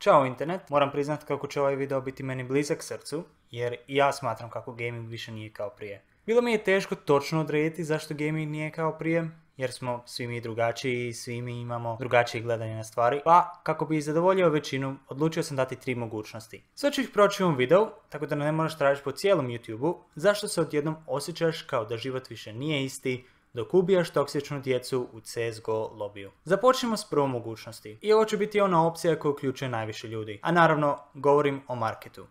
Ćao internet, moram priznati kako će ovaj video biti meni blizak srcu, jer i ja smatram kako gaming više nije kao prije. Bilo mi je teško točno odrediti zašto gaming nije kao prije, jer smo svi mi drugačiji i svi mi imamo drugačije gledanje na stvari, pa kako bi zadovoljio većinu, odlučio sam dati 3 mogućnosti. Sve ću ih proći u ovom videu, tako da ne moraš tražiti po cijelom YouTubeu zašto se odjednom osjećaš kao da život više nije isti, dok ubijaš toksičnu djecu u CSGO lobiju. Započnimo s prvom mogućnosti. I ovo će biti ona opcija koja uključuje najviše ljudi. A naravno, govorim o marketu.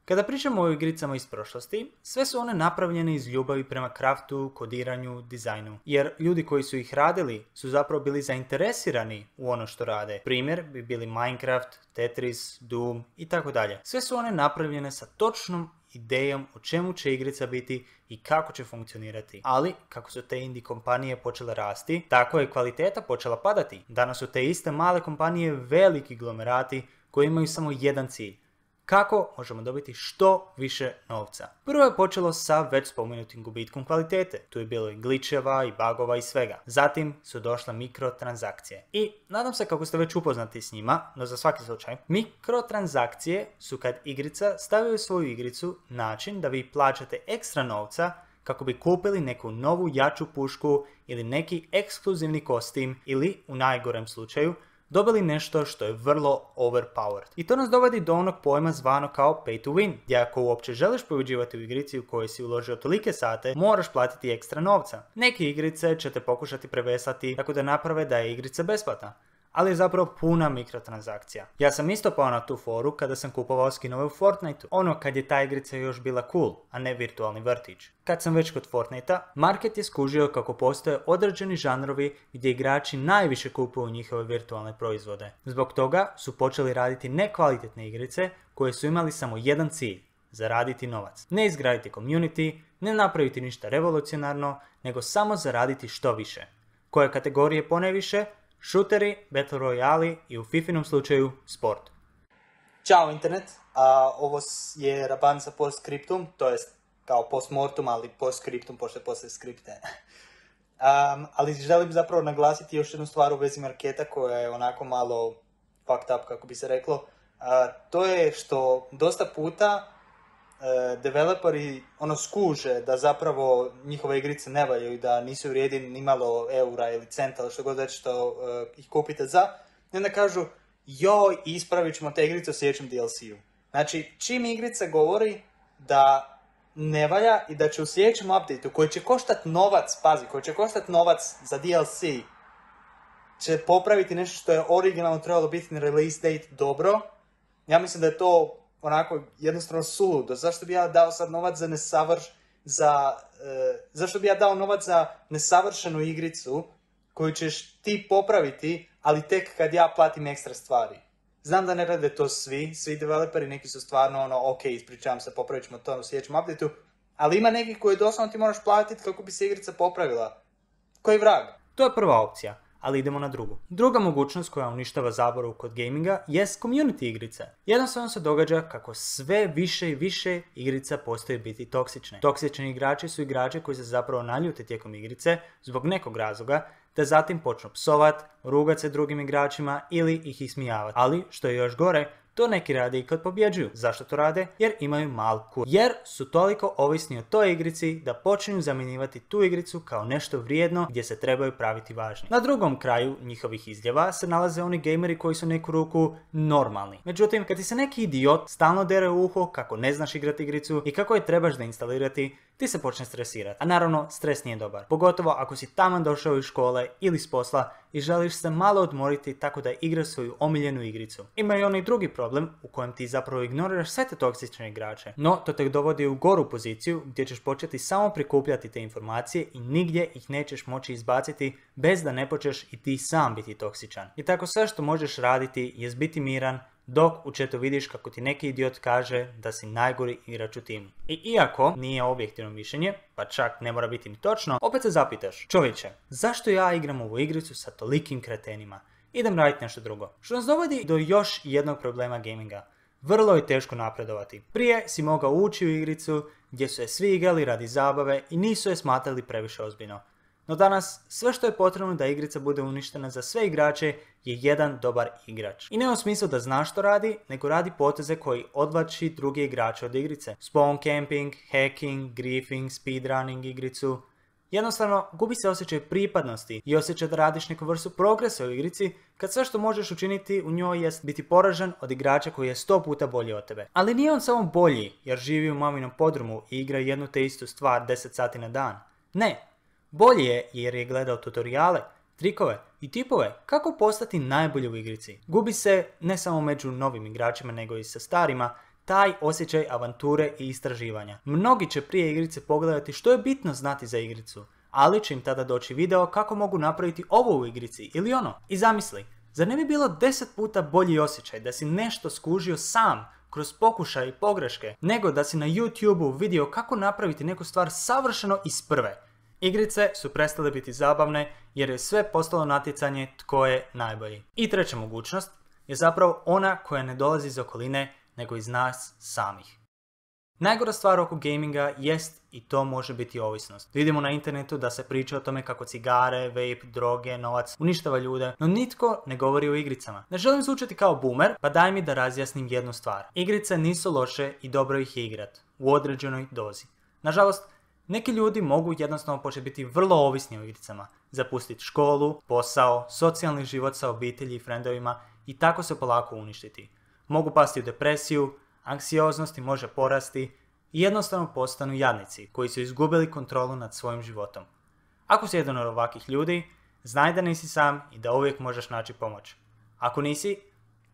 Kada pričamo o igricama iz prošlosti, sve su one napravljene iz ljubavi prema craftu, kodiranju, dizajnu. Jer ljudi koji su ih radili su zapravo bili zainteresirani u ono što rade. Primjer bi bili Minecraft, Tetris, Doom i tako dalje. Sve su one napravljene sa točnom idejom o čemu će igrica biti i kako će funkcionirati. Ali, kako su te indie kompanije počele rasti, tako je kvaliteta počela padati. Danas su te iste male kompanije veliki glomerati koji imaju samo jedan cilj. Kako možemo dobiti što više novca? Prvo je počelo sa već spomenutim gubitkom kvalitete. Tu je bilo i glitcheva, i bugova i svega. Zatim su došle mikrotransakcije. I nadam se kako ste već upoznati s njima, no za svaki slučaj. Mikrotransakcije su kad igrica stavi u svoju igricu način da vi plaćate ekstra novca kako bi kupili neku novu jaču pušku ili neki ekskluzivni kostim ili, u najgorem slučaju, dobili nešto što je vrlo overpowered. I to nas dovodi do onog pojma zvano kao pay to win, gdje ako uopće želiš pobeđivati u igrici u kojoj si uložio tolike sate, moraš platiti ekstra novca. Neke igrice će te pokušati preveslati tako da naprave da je igrica besplatna, ali je zapravo puna mikrotransakcija. Ja sam isto pao na tu foru kada sam kupovao skinove u Fortniteu. Ono kad je ta igrica još bila cool, a ne virtualni vrtić. Kad sam već kod Fortnitea, market je skužio kako postoje određeni žanrovi gdje igrači najviše kupuju njihove virtualne proizvode. Zbog toga su počeli raditi nekvalitetne igrice koje su imali samo jedan cilj: zaraditi novac. Ne izgraditi community, ne napraviti ništa revolucionarno, nego samo zaraditi što više. Koje kategorije ponajviše? Shooteri, Battle Royale i u Fifinom slučaju sport. Ćao internet, ovo je raban sa postscriptum, to jest kao postmortum, ali postscriptum pošto je poslije skripte. Ali želim zapravo naglasiti još jednu stvar u vezi marketa koja je onako malo fucked up, kako bi se reklo. To je što dosta puta developeri skuže da zapravo njihove igrice ne valjaju i da nisu vrijedi ni malo eura ili centa ili što god već što ih kupite za. I onda kažu, joj, ispravit ćemo te igrice u sljedećem DLC-u. Znači, čim igrica govori da ne valja i da će u sljedećem updateu koji će koštati novac, pazi, koji će koštati novac za DLC, će popraviti nešto što je originalno trebalo biti na release date dobro, ja mislim da je to onako jednostavno suludo. Zašto bi ja dao sad novac zašto bi ja dao novac za nesavršenu igricu koju ćeš ti popraviti, ali tek kad ja platim ekstra stvari? Znam da ne rade to svi developeri, neki su stvarno ok, ispričavam se, popravit ćemo to u sljedećem updateu, ali ima nekih koji doslovno ti moraš platiti kako bi se igrica popravila. Koji vrag? To je prva opcija. Ali idemo na drugu. Druga mogućnost koja uništava zabavu kod gaminga jest community igrice. Jednostavno se događa kako sve više i više igrica postaju biti toksične. Toksični igrači su igrači koji se zapravo naljute tijekom igrice zbog nekog razloga, te zatim počnu psovat, rugat se drugim igračima ili ih ismijavati. Ali, što je još gore, to neki rade i kad pobjeđuju. Zašto to rade? Jer imaju mal kur. Jer su toliko ovisni o toj igrici da počinju zamjenjivati tu igricu kao nešto vrijedno gdje se trebaju praviti važni. Na drugom kraju njihovih izljeva se nalaze oni gameri koji su neku ruku normalni. Međutim, kad ti se neki idiot stalno dere u uho kako ne znaš igrati igricu i kako je trebaš da instalirati, ti se počne stresirati. A naravno, stres nije dobar. Pogotovo ako si taman došao iz škole ili s posla i želiš se malo odmoriti tako da igraš svoju omiljenu igricu. Ima i onaj drugi problem u kojem ti zapravo ignoriraš sve te toksične igrače. No, to te dovodi u goru poziciju gdje ćeš početi samo prikupljati te informacije i nigdje ih nećeš moći izbaciti bez da ne počneš i ti sam biti toksičan. I tako sve što možeš raditi je biti miran, dok u chatu vidiš kako ti neki idiot kaže da si najgori igrač u timu. I iako nije objektivno mišljenje, pa čak ne mora biti ni točno, opet se zapitaš, čovječe, zašto ja igram ovu igricu sa tolikim kretenima? Idem raditi nešto drugo. Što nas dovodi do još jednog problema gaminga. Vrlo je teško napredovati. Prije si mogao ući u igricu gdje su je svi igrali radi zabave i nisu je smatrali previše ozbiljno. No danas, sve što je potrebno da igrica bude uništena za sve igrače je jedan dobar igrač. I ne u smislu da zna što radi, nego radi poteze koji odvlači druge igrače od igrice. Spawn camping, hacking, griefing, speedrunning igricu. Jednostavno, gubi se osjećaj pripadnosti i osjećaj da radiš neku vrstu progresa u igrici, kad sve što možeš učiniti u njoj jest biti poražen od igrača koji je 100 puta bolji od tebe. Ali nije on samo bolji jer živi u maminom podrumu i igra jednu te istu stvar 10 sati na dan. Ne, bolji je jer je gledao tutoriale, trikove i tipove kako postati najbolji u igrici. Gubi se ne samo među novim igračima nego i sa starima, taj osjećaj avanture i istraživanja. Mnogi će prije igrice pogledati što je bitno znati za igricu, ali će im tada doći video kako mogu napraviti ovo u igrici ili ono. I zamisli, zar ne bi bilo 10 puta bolji osjećaj da si nešto skužio sam kroz pokušaj i pogreške, nego da si na YouTubeu vidio kako napraviti neku stvar savršeno iz prve. Igrice su prestale biti zabavne jer je sve postalo natjecanje tko je najbolji. I treća mogućnost je zapravo ona koja ne dolazi iz okoline nego iz nas samih. Najgora stvar oko gaminga jest i to može biti ovisnost. Vidimo na internetu da se priča o tome kako cigare, vape, droge, novac uništava ljude, no nitko ne govori o igricama. Ne želim zvučati kao boomer, pa daj mi da razjasnim jednu stvar. Igrice nisu loše i dobro ih je igrat, u određenoj dozi. Nažalost, neki ljudi mogu jednostavno početi biti vrlo ovisni o igricama, zapustiti školu, posao, socijalni život sa obitelji i frendovima i tako se polako uništiti. Mogu pasti u depresiju, anksioznost im može porasti i jednostavno postanu jadnici koji su izgubili kontrolu nad svojim životom. Ako si jedan od ovakvih ljudi, znaj da nisi sam i da uvijek možeš naći pomoć. Ako nisi,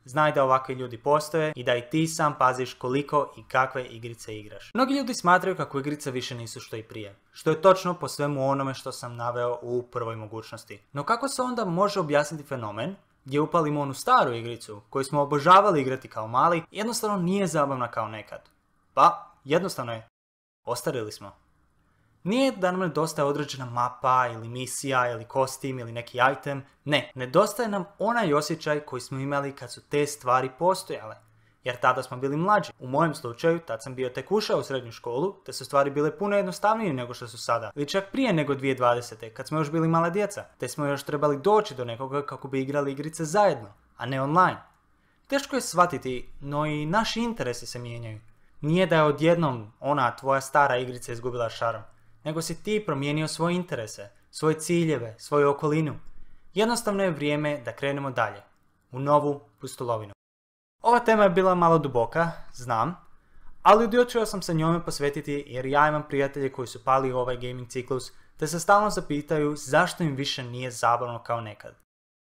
znaj da ovakvi ljudi postoje i da i ti sam paziš koliko i kakve igrice igraš. Mnogi ljudi smatraju kako igrice više nisu što i prije, što je točno po svemu onome što sam naveo u prvoj mogućnosti. No kako se onda može objasniti fenomen gdje upalimo onu staru igricu koju smo obožavali igrati kao mali, jednostavno nije zabavna kao nekad. Pa, jednostavno je. Ostarili smo. Nije da nam nedostaje određena mapa ili misija ili kostim ili neki item. Ne, nedostaje nam onaj osjećaj koji smo imali kad su te stvari postojale. Jer tada smo bili mlađi. U mojem slučaju, tad sam bio tek ušao u srednju školu, te su stvari bile puno jednostavnije nego što su sada. Ili čak prije nego 2020. kad smo još bili mala djeca, te smo još trebali doći do nekoga kako bi igrali igrice zajedno, a ne online. Teško je shvatiti, no i naši interesi se mijenjaju. Nije da je odjednom ona tvoja stara igrica izgubila šarm, nego si ti promijenio svoje interese, svoje ciljeve, svoju okolinu. Jednostavno je vrijeme da krenemo dalje, u novu pustolovinu. Ova tema je bila malo duboka, znam, ali odlučio sam se njome posvetiti jer ja imam prijatelje koji su pali u ovaj gaming ciklus te se stalno zapitaju zašto im više nije zabavno kao nekad.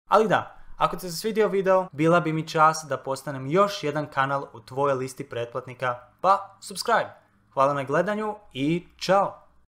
Ali da, ako ti se svidio video, bila bi mi čast da postanem još jedan kanal u tvojoj listi pretplatnika, pa subscribe. Hvala na gledanju i čao!